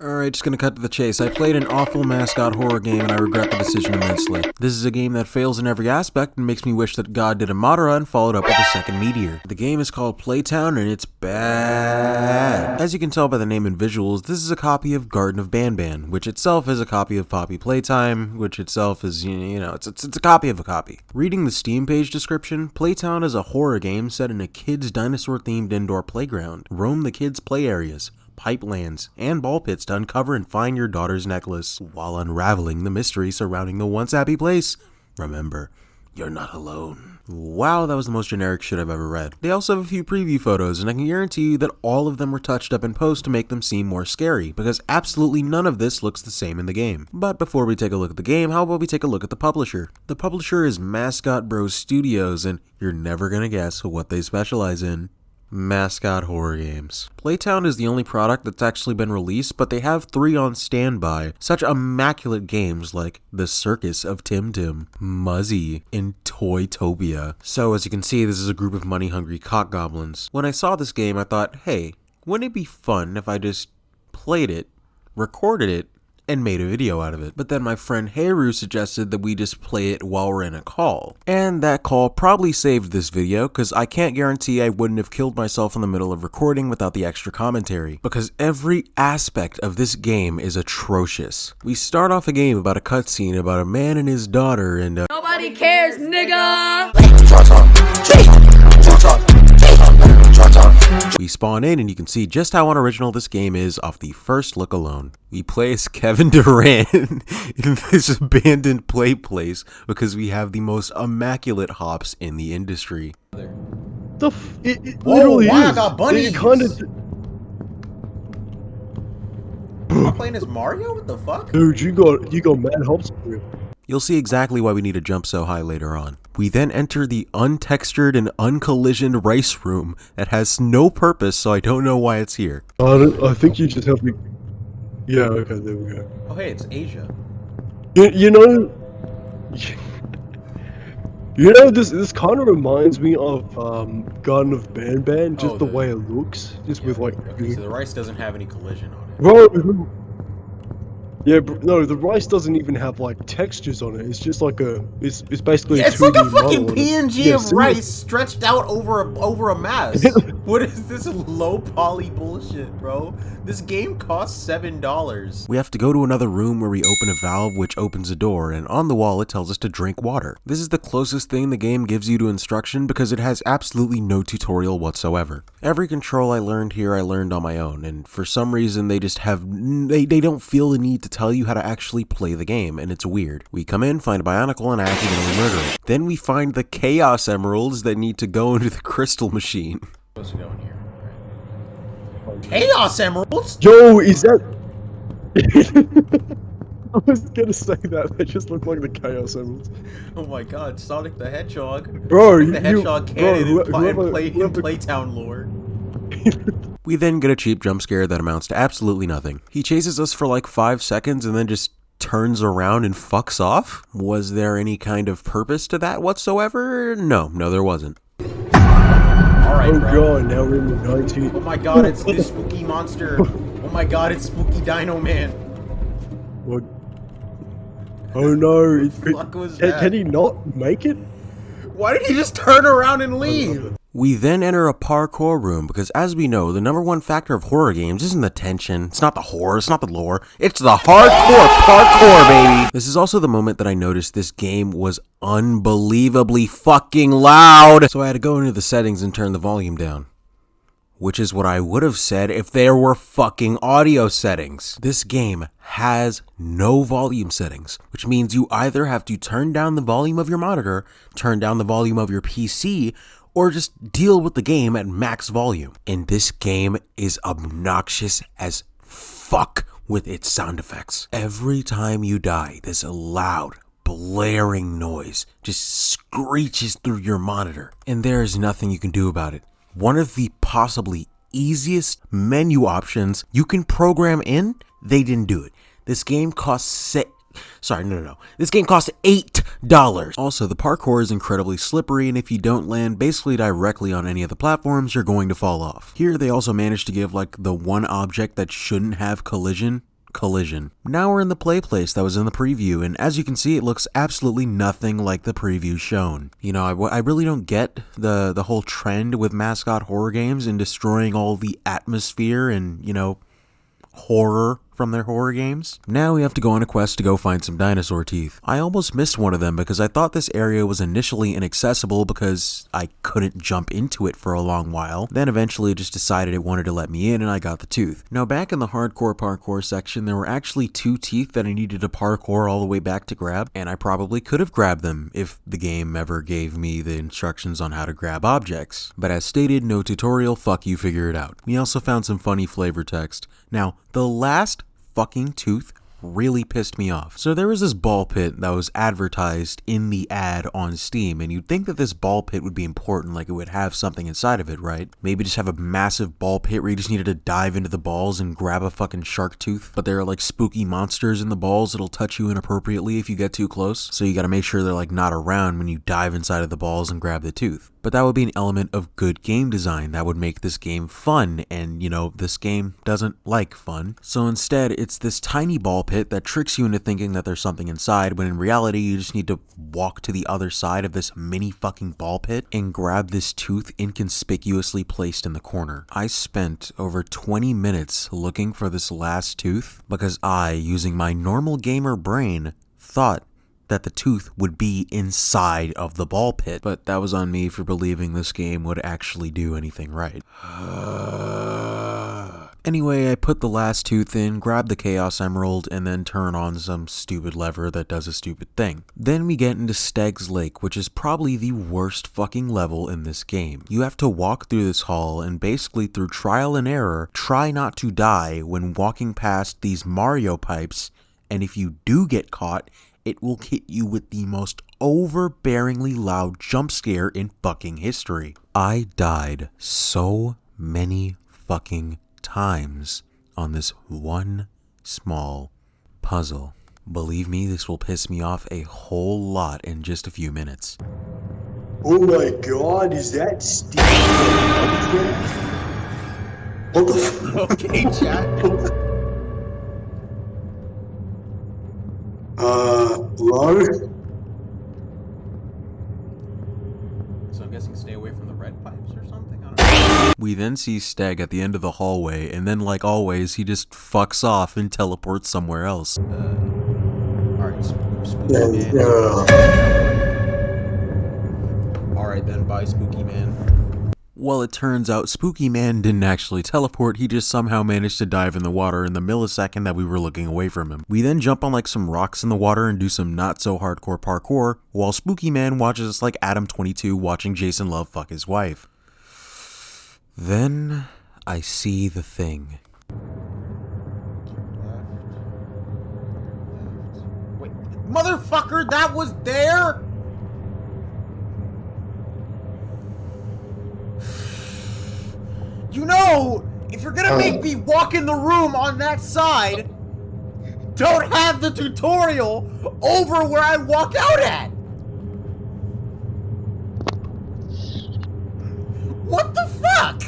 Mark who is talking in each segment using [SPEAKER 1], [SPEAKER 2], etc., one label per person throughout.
[SPEAKER 1] Alright, just gonna cut to the chase. I played an awful mascot horror game and I regret the decision immensely. This is a game that fails in every aspect and makes me wish that God did a Madara and followed up with a second meteor. The game is called Playtown and it's bad. As you can tell by the name and visuals, this is a copy of Garden of Banban, which itself is a copy of Poppy Playtime, which itself is, it's a copy of a copy. Reading the Steam page description, Playtown is a horror game set in a kids' dinosaur-themed indoor playground. Roam the kids' play areas, pipelands, and ball pits to uncover and find your daughter's necklace, while unraveling the mystery surrounding the once happy place. Remember, you're not alone. Wow, that was the most generic shit I've ever read. They also have a few preview photos, and I can guarantee you that all of them were touched up in post to make them seem more scary, because absolutely none of this looks the same in the game. But before we take a look at the game, how about we take a look at the publisher? The publisher is Mascot Bros Studios, and you're never gonna guess what they specialize in. Mascot horror games. Playtown is the only product that's actually been released, but they have 3 on standby. Such immaculate games like The Circus of Tim Tim, Muzzy, and Toytopia. So as you can see, this is a group of money-hungry cock goblins. When I saw this game, I thought, hey, wouldn't it be fun if I just played it, recorded it, and made a video out of it? But then my friend Heru suggested that we just play it while we're in a call. And that call probably saved this video, because I can't guarantee I wouldn't have killed myself in the middle of recording without the extra commentary, because every aspect of this game is atrocious. We start off a game about a cutscene about a man and his daughter, and
[SPEAKER 2] nobody cares, nigga!
[SPEAKER 1] we spawn in and you can see just how unoriginal this game is off the first look alone. We play as Kevin Durant in this abandoned play place because we have the most immaculate hops in the industry.
[SPEAKER 3] It literally
[SPEAKER 4] wow,
[SPEAKER 3] is.
[SPEAKER 4] I got bunnies.
[SPEAKER 3] It kind of...
[SPEAKER 4] Am I playing as Mario? What the fuck?
[SPEAKER 3] Dude, you got mad hops for you.
[SPEAKER 1] You'll see exactly why we need to jump so high later on. We then enter the untextured and uncollisioned rice room that has no purpose, so I don't know why it's here.
[SPEAKER 3] I think you just have to... Yeah, okay, there we go.
[SPEAKER 4] Oh hey, it's Asia.
[SPEAKER 3] You know... this kind of reminds me of Garden of Banban, just the way it looks, with like...
[SPEAKER 4] Okay, so the rice doesn't have any collision on it.
[SPEAKER 3] Bro, yeah, no, the rice doesn't even have like textures on it. It's just like it's basically
[SPEAKER 4] Yeah, it's like a
[SPEAKER 3] 2D
[SPEAKER 4] fucking
[SPEAKER 3] model
[SPEAKER 4] PNG of rice stretched out over a mass. What is this low poly bullshit, bro? This game costs $7.
[SPEAKER 1] We have to go to another room where we open a valve which opens a door, and on the wall it tells us to drink water. This is the closest thing the game gives you to instruction because it has absolutely no tutorial whatsoever. Every control I learned here I learned on my own, and for some reason they just have, they don't feel the need to tell you how to actually play the game, and it's weird. We come in, find a Bionicle, and accidentally murder it. Then we find the Chaos Emeralds that need to go into the crystal machine.
[SPEAKER 4] Supposed to go in here. Chaos Emeralds?
[SPEAKER 3] Yo, is that... I was gonna say that, they just look like the Chaos Emeralds.
[SPEAKER 4] Oh my god, Sonic the Hedgehog.
[SPEAKER 3] Bro,
[SPEAKER 4] the Hedgehog canon in
[SPEAKER 3] whoever-
[SPEAKER 4] Playtown lore.
[SPEAKER 1] We then get a cheap jump scare that amounts to absolutely nothing. He chases us for like 5 seconds and then just turns around and fucks off? Was there any kind of purpose to that whatsoever? No, there wasn't.
[SPEAKER 4] Alright,
[SPEAKER 3] Oh
[SPEAKER 4] bro.
[SPEAKER 3] god, now we're in the 19th.
[SPEAKER 4] Oh my god, it's this spooky monster. Oh my god, it's Spooky Dino Man.
[SPEAKER 3] What? Oh no,
[SPEAKER 4] What the fuck was that?
[SPEAKER 3] can he not make it?
[SPEAKER 4] Why did he just turn around and leave?
[SPEAKER 1] We then enter a parkour room because, as we know, the #1 factor of horror games isn't the tension, it's not the horror, it's not the lore, it's the hardcore parkour, baby! This is also the moment that I noticed this game was unbelievably fucking loud, so I had to go into the settings and turn the volume down. Which is what I would have said if there were fucking audio settings. This game has no volume settings, which means you either have to turn down the volume of your monitor, turn down the volume of your PC, or just deal with the game at max volume. And this game is obnoxious as fuck with its sound effects. Every time you die, this loud, blaring noise just screeches through your monitor, and there is nothing you can do about it. One of the possibly easiest menu options you can program in, they didn't do it. This game costs Sorry, no. This game cost $8. Also, the parkour is incredibly slippery, and if you don't land basically directly on any of the platforms, you're going to fall off. Here, they also managed to give like the one object that shouldn't have collision. Now we're in the play place that was in the preview, and as you can see, it looks absolutely nothing like the preview shown. You know, I really don't get the whole trend with mascot horror games and destroying all the atmosphere and, you know, horror from their horror games. Now we have to go on a quest to go find some dinosaur teeth. I almost missed one of them because I thought this area was initially inaccessible because I couldn't jump into it for a long while. Then eventually it just decided it wanted to let me in and I got the tooth. Now back in the hardcore parkour section, there were actually 2 teeth that I needed to parkour all the way back to grab, and I probably could have grabbed them if the game ever gave me the instructions on how to grab objects. But as stated, no tutorial, fuck you, figure it out. We also found some funny flavor text. Now, the last fucking tooth really pissed me off. So there was this ball pit that was advertised in the ad on Steam, and you'd think that this ball pit would be important, like it would have something inside of it, right? Maybe just have a massive ball pit where you just needed to dive into the balls and grab a fucking shark tooth. But there are like spooky monsters in the balls that'll touch you inappropriately if you get too close, so you gotta make sure they're like not around when you dive inside of the balls and grab the tooth. But that would be an element of good game design that would make this game fun, and you know, this game doesn't like fun. So instead, it's this tiny ball pit that tricks you into thinking that there's something inside, when in reality, you just need to walk to the other side of this mini fucking ball pit and grab this tooth inconspicuously placed in the corner. I spent over 20 minutes looking for this last tooth because I, using my normal gamer brain, thought that the tooth would be inside of the ball pit, but that was on me for believing this game would actually do anything right. Anyway, I put the last tooth in, grab the Chaos Emerald, and then turn on some stupid lever that does a stupid thing. Then we get into Steg's Lake, which is probably the worst fucking level in this game. You have to walk through this hall and basically through trial and error, try not to die when walking past these Mario pipes, and if you do get caught, it will hit you with the most overbearingly loud jump scare in fucking history. I died so many fucking times on this one small puzzle. Believe me, this will piss me off a whole lot in just a few minutes.
[SPEAKER 3] Oh my god, is that Steve? What the fuck?
[SPEAKER 4] Okay, chat.
[SPEAKER 3] Hello?
[SPEAKER 4] So I'm guessing stay away from the red pipes or something? I don't know.
[SPEAKER 1] We then see Steg at the end of the hallway, and then like always, he just fucks off and teleports somewhere else.
[SPEAKER 4] Alright, spooky man. Alright then, bye spooky man.
[SPEAKER 1] Well, it turns out Spooky Man didn't actually teleport, he just somehow managed to dive in the water in the millisecond that we were looking away from him. We then jump on like some rocks in the water and do some not so hardcore parkour, while Spooky Man watches us like Adam22 watching Jason Love fuck his wife. Then I see the thing.
[SPEAKER 4] Wait, motherfucker, that was there? You know, if you're gonna make me walk in the room on that side, don't have the tutorial over where I walk out at! What the fuck?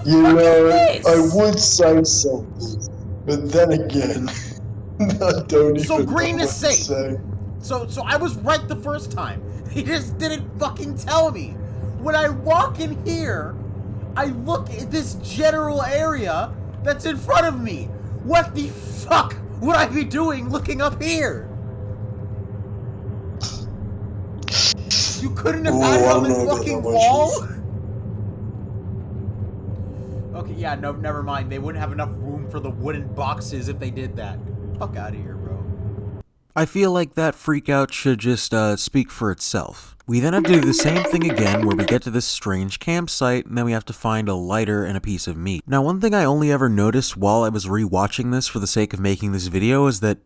[SPEAKER 3] You know, I would say something, but then again, I don't even
[SPEAKER 4] So green
[SPEAKER 3] know
[SPEAKER 4] is
[SPEAKER 3] what to
[SPEAKER 4] safe.
[SPEAKER 3] say.
[SPEAKER 4] So I was right the first time. He just didn't fucking tell me. When I walk in here, I look at this general area that's in front of me. What the fuck would I be doing looking up here? You couldn't have had it on the fucking wall? Okay, yeah, no, never mind. They wouldn't have enough room for the wooden boxes if they did that. Fuck out of here, bro.
[SPEAKER 1] I feel like that freakout should just speak for itself. We then have to do the same thing again where we get to this strange campsite and then we have to find a lighter and a piece of meat. Now one thing I only ever noticed while I was rewatching this for the sake of making this video is that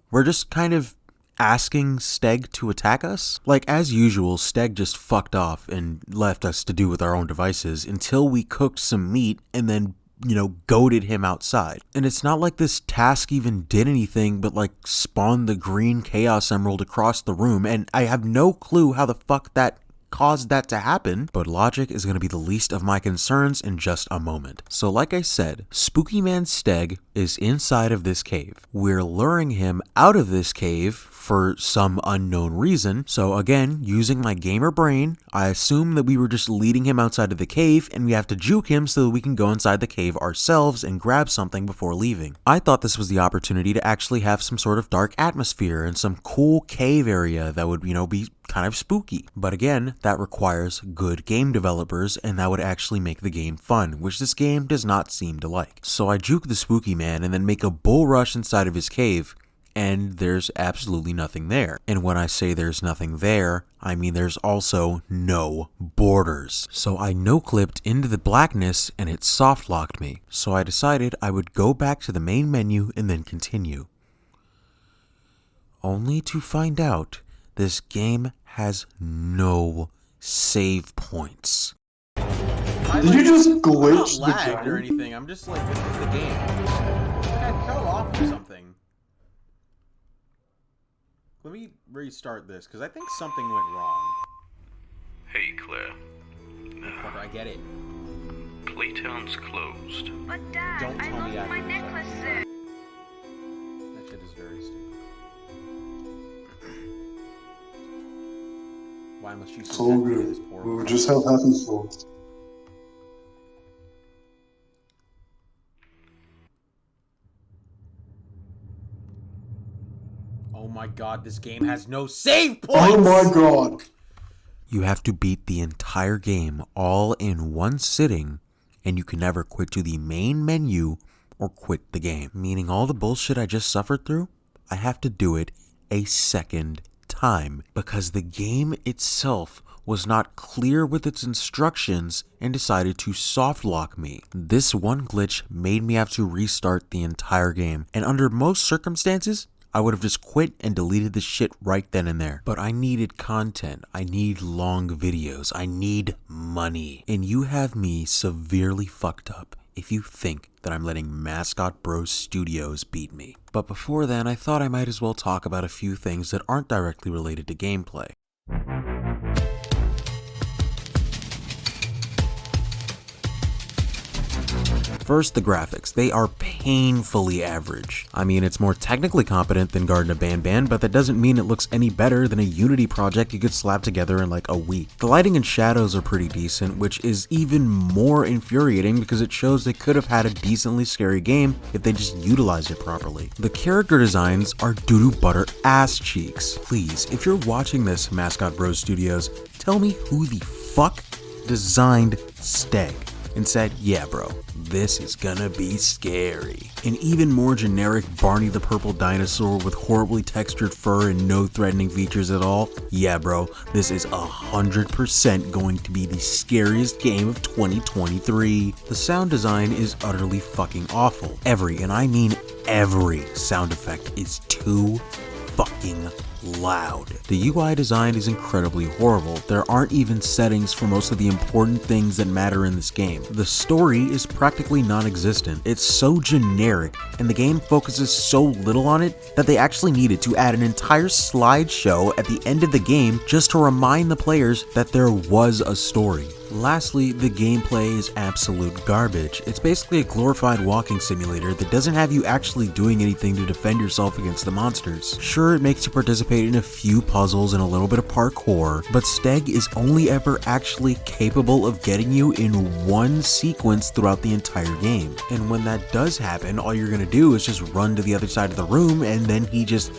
[SPEAKER 1] we're just kind of asking Steg to attack us. Like as usual, Steg just fucked off and left us to do with our own devices until we cooked some meat and then goaded him outside. And it's not like this task even did anything but like spawn the green Chaos Emerald across the room, and I have no clue how the fuck that caused that to happen, but logic is going to be the least of my concerns in just a moment. So like I said, Spooky Man Steg is inside of this cave. We're luring him out of this cave for some unknown reason. So again, using my gamer brain, I assume that we were just leading him outside of the cave and we have to juke him so that we can go inside the cave ourselves and grab something before leaving. I thought this was the opportunity to actually have some sort of dark atmosphere and some cool cave area that would, be kind of spooky. But again, that requires good game developers, and that would actually make the game fun, which this game does not seem to like. So I juke the Spooky Man and then make a bull rush inside of his cave, and there's absolutely nothing there. And when I say there's nothing there, I mean there's also no borders. So I no-clipped into the blackness and it soft-locked me. So I decided I would go back to the main menu and then continue. Only to find out this game has no save points.
[SPEAKER 3] Did you just glitch
[SPEAKER 4] I'm not
[SPEAKER 3] the
[SPEAKER 4] lagged or
[SPEAKER 3] game?
[SPEAKER 4] anything. I'm just like, this is the game. I fell off or something. Let me restart this, because I think something went wrong.
[SPEAKER 5] Hey, Claire.
[SPEAKER 4] Fucker, I get it.
[SPEAKER 5] Playtown's closed.
[SPEAKER 6] But Dad,
[SPEAKER 4] Don't tell
[SPEAKER 6] I
[SPEAKER 4] me
[SPEAKER 6] lost
[SPEAKER 4] I
[SPEAKER 6] my
[SPEAKER 4] can
[SPEAKER 6] necklace.
[SPEAKER 4] That shit is very stupid. Why must you
[SPEAKER 3] It's all
[SPEAKER 4] subject me to
[SPEAKER 3] good.
[SPEAKER 4] this poor
[SPEAKER 3] We'll
[SPEAKER 4] girl?
[SPEAKER 3] just have happy thoughts.
[SPEAKER 4] Oh my god, this game has no save points!
[SPEAKER 3] Oh my god.
[SPEAKER 1] You have to beat the entire game all in one sitting, and you can never quit to the main menu or quit the game. Meaning all the bullshit I just suffered through, I have to do it a second time because the game itself was not clear with its instructions and decided to soft lock me. This one glitch made me have to restart the entire game, and under most circumstances, I would have just quit and deleted the shit right then and there. But I needed content, I need long videos, I need money, and you have me severely fucked up if you think that I'm letting Mascot Bros Studios beat me. But before then, I thought I might as well talk about a few things that aren't directly related to gameplay. First, the graphics. They are painfully average. I mean, it's more technically competent than Garden of Banban, but that doesn't mean it looks any better than a Unity project you could slap together in like a week. The lighting and shadows are pretty decent, which is even more infuriating because it shows they could have had a decently scary game if they just utilized it properly. The character designs are doo-doo butter ass cheeks. Please, if you're watching this, Mascot Bros Studios, tell me who the fuck designed Steg and said, yeah bro, this is gonna be scary. An even more generic Barney the Purple Dinosaur with horribly textured fur and no threatening features at all? Yeah bro, this is 100% going to be the scariest game of 2023. The sound design is utterly fucking awful. Every, and I mean every, sound effect is too fucking loud. The UI design is incredibly horrible. There aren't even settings for most of the important things that matter in this game. The story is practically non-existent. It's so generic, and the game focuses so little on it that they actually needed to add an entire slideshow at the end of the game just to remind the players that there was a story. Lastly, the gameplay is absolute garbage. It's basically a glorified walking simulator that doesn't have you actually doing anything to defend yourself against the monsters. Sure, it makes you participate in a few puzzles and a little bit of parkour, but Steg is only ever actually capable of getting you in one sequence throughout the entire game. And when that does happen, all you're gonna do is just run to the other side of the room, and then he just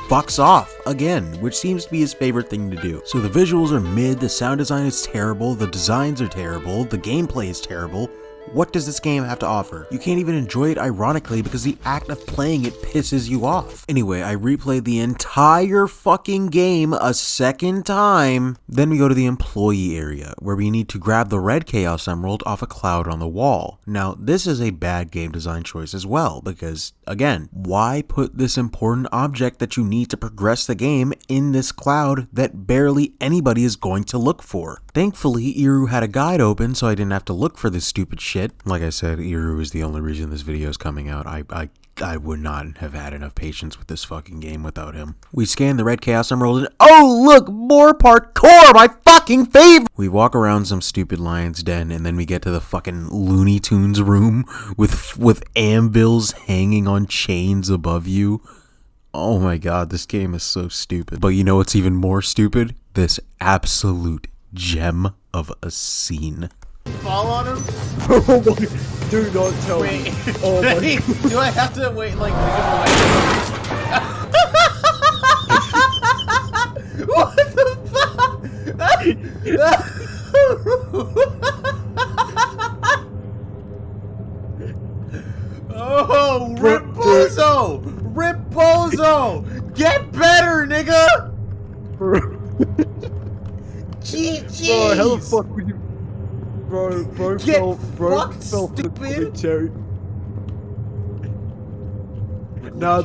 [SPEAKER 1] fucks off again, which seems to be his favorite thing to do. So the visuals are mid, the sound design is terrible, the designs are terrible, the gameplay is terrible. What does this game have to offer? You can't even enjoy it ironically because the act of playing it pisses you off. Anyway, I replayed the entire fucking game a second time. Then we go to the employee area, where we need to grab the red Chaos Emerald off a cloud on the wall. Now, this is a bad game design choice as well, because, again, why put this important object that you need to progress the game in this cloud that barely anybody is going to look for? Thankfully, Iru had a guide open, so I didn't have to look for this stupid shit. Like I said, Iru is the only reason this video is coming out. I would not have had enough patience with this fucking game without him. We scan the red Chaos Emerald and oh look, more parkour, my fucking favorite! We walk around some stupid lion's den and then we get to the fucking Looney Tunes room with anvils hanging on chains above you. Oh my god, this game is so stupid. But you know what's even more stupid? This absolute gem of a scene.
[SPEAKER 4] Fall on him?
[SPEAKER 3] Oh my, do not tell me.
[SPEAKER 4] Wait.
[SPEAKER 3] Oh my
[SPEAKER 4] Do I have to wait like give him away? What the fuck? Oh, Rip Bozo! Rip Bozo! Get better, nigga! GG!
[SPEAKER 3] Bro, how the fuck would you... Bro
[SPEAKER 4] Get
[SPEAKER 3] fell
[SPEAKER 4] fucked,
[SPEAKER 3] for the
[SPEAKER 4] stupid.
[SPEAKER 3] Cherry. Now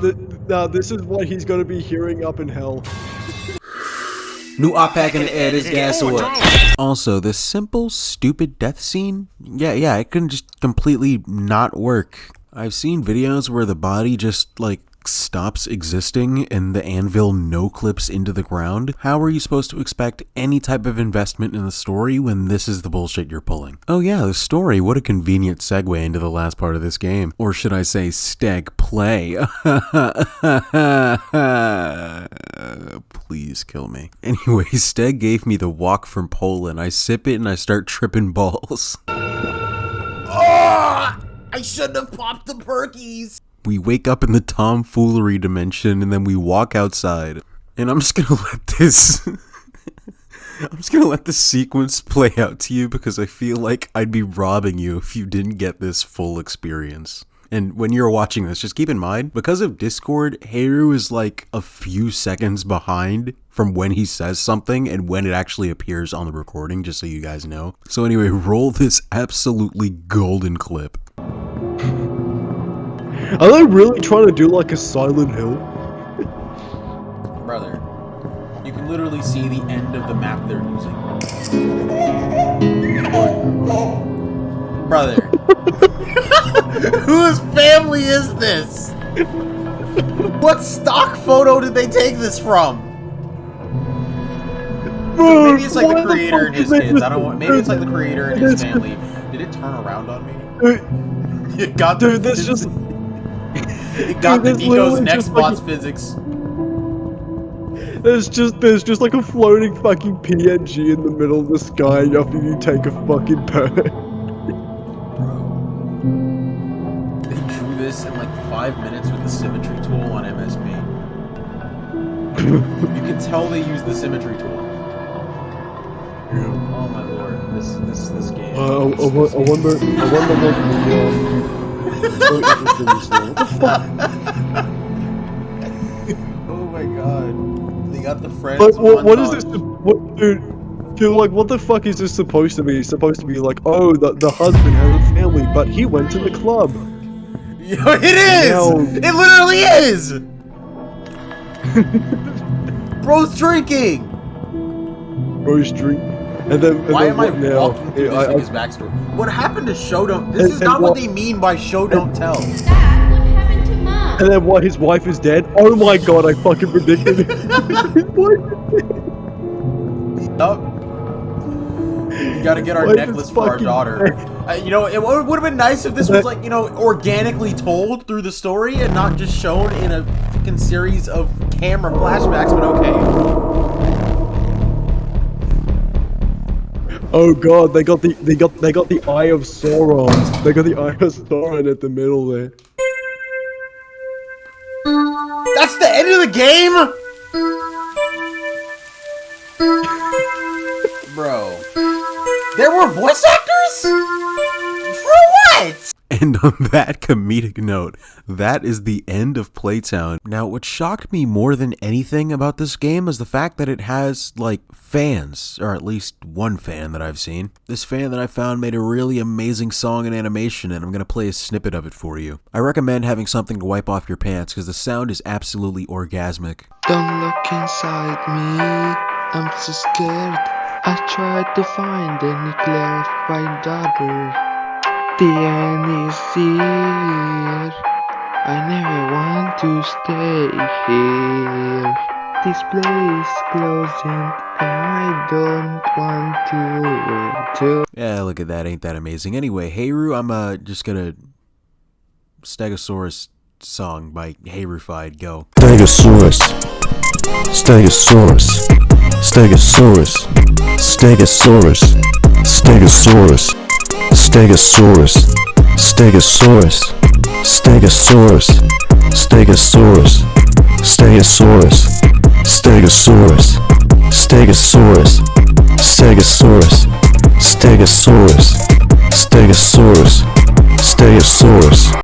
[SPEAKER 3] this is what he's gonna be hearing up in hell.
[SPEAKER 1] New op pack in the air, this gas or what? Also, this simple, stupid death scene, yeah, it can just completely not work. I've seen videos where the body just, like, stops existing and the anvil no-clips into the ground. How are you supposed to expect any type of investment in the story when this is the bullshit you're pulling? Oh yeah, the story, what a convenient segue into the last part of this game. Or should I say, stag play. Please kill me. Anyway, Steg gave me the walk from Poland. I sip it and I start tripping balls.
[SPEAKER 4] Oh, I shouldn't have popped the perkies.
[SPEAKER 1] We wake up in the tomfoolery dimension and then we walk outside. And I'm just gonna let this... I'm just gonna let the sequence play out to you because I feel like I'd be robbing you if you didn't get this full experience. And when you're watching this, just keep in mind, because of Discord, Haru is like a few seconds behind from when he says something and when it actually appears on the recording, just so you guys know. So anyway, roll this absolutely golden clip.
[SPEAKER 3] Are they really trying to do like a Silent Hill?
[SPEAKER 4] Brother, you can literally see the end of the map they're using. Brother. Whose family is this? What stock photo did they take this from?
[SPEAKER 3] Bro,
[SPEAKER 4] Maybe it's like the
[SPEAKER 3] why
[SPEAKER 4] creator and
[SPEAKER 3] fuck
[SPEAKER 4] his
[SPEAKER 3] did they
[SPEAKER 4] kids. I don't want. Maybe it's like the
[SPEAKER 3] do
[SPEAKER 4] creator and his family. Did it turn around on me?
[SPEAKER 3] Dude,
[SPEAKER 4] You got
[SPEAKER 3] dude, that's just...
[SPEAKER 4] It got the
[SPEAKER 3] that's
[SPEAKER 4] Nico's
[SPEAKER 3] literally
[SPEAKER 4] next
[SPEAKER 3] just like
[SPEAKER 4] bots physics.
[SPEAKER 3] There's just like a floating fucking PNG in the middle of the sky after you take a fucking bird.
[SPEAKER 4] They drew this in like 5 minutes with the symmetry tool on MSP. You can tell they used the symmetry tool. Oh my lord, this game.
[SPEAKER 3] I wonder
[SPEAKER 4] Oh my god. They got the friends.
[SPEAKER 3] But what is
[SPEAKER 4] montage.
[SPEAKER 3] this? What, dude, like, what the fuck is this supposed to be? It's supposed to be like, oh, the husband has a family, but he went to the club.
[SPEAKER 4] Yo, it is!
[SPEAKER 3] No.
[SPEAKER 4] It literally is! Bro's drinking!
[SPEAKER 3] Bro's drink. And then
[SPEAKER 4] Why am I
[SPEAKER 3] what now?
[SPEAKER 4] walking through
[SPEAKER 3] I-
[SPEAKER 4] this backstory? What happened to show don't... This is
[SPEAKER 3] and
[SPEAKER 4] not what
[SPEAKER 3] what-
[SPEAKER 4] they mean by show don't tell.
[SPEAKER 2] Dad, what happened to Mom?
[SPEAKER 3] And then what? His wife is dead. Oh my god! I fucking predicted it. His wife is dead.
[SPEAKER 4] Yup. We gotta get our
[SPEAKER 3] Wife is
[SPEAKER 4] necklace for our
[SPEAKER 3] fucking
[SPEAKER 4] daughter.
[SPEAKER 3] dead.
[SPEAKER 4] You know, it would have been nice if this was like, you know, organically told through the story and not just shown in a fucking series of camera flashbacks, but okay.
[SPEAKER 3] Oh god, they got the eye of Sauron. They got the eye of Sauron at the middle there.
[SPEAKER 4] That's the end of the game? Bro. There were voice actors? For what?
[SPEAKER 1] And on that comedic note, that is the end of Playtown. Now, what shocked me more than anything about this game is the fact that it has, like, fans, or at least one fan that I've seen. This fan that I found made a really amazing song and animation, and I'm gonna play a snippet of it for you. I recommend having something to wipe off your pants, because the sound is absolutely orgasmic.
[SPEAKER 6] Don't look inside me, I'm so scared. I tried to find the nuclear find daughter. The end is here. I never want to stay here. This place closing. I don't want to.
[SPEAKER 1] Yeah, look at that. Ain't that amazing? Anyway, Heyru, I'm just gonna Stegosaurus song by Heyrufied. Go.
[SPEAKER 7] Stegosaurus, Stegosaurus, Stegosaurus, Stegosaurus, Stegosaurus, Stegosaurus, Stegosaurus, Stegosaurus, Stegosaurus, Stegosaurus, Stegosaurus, Stegosaurus, Stegosaurus, Stegosaurus, Stegosaurus, Stegosaurus.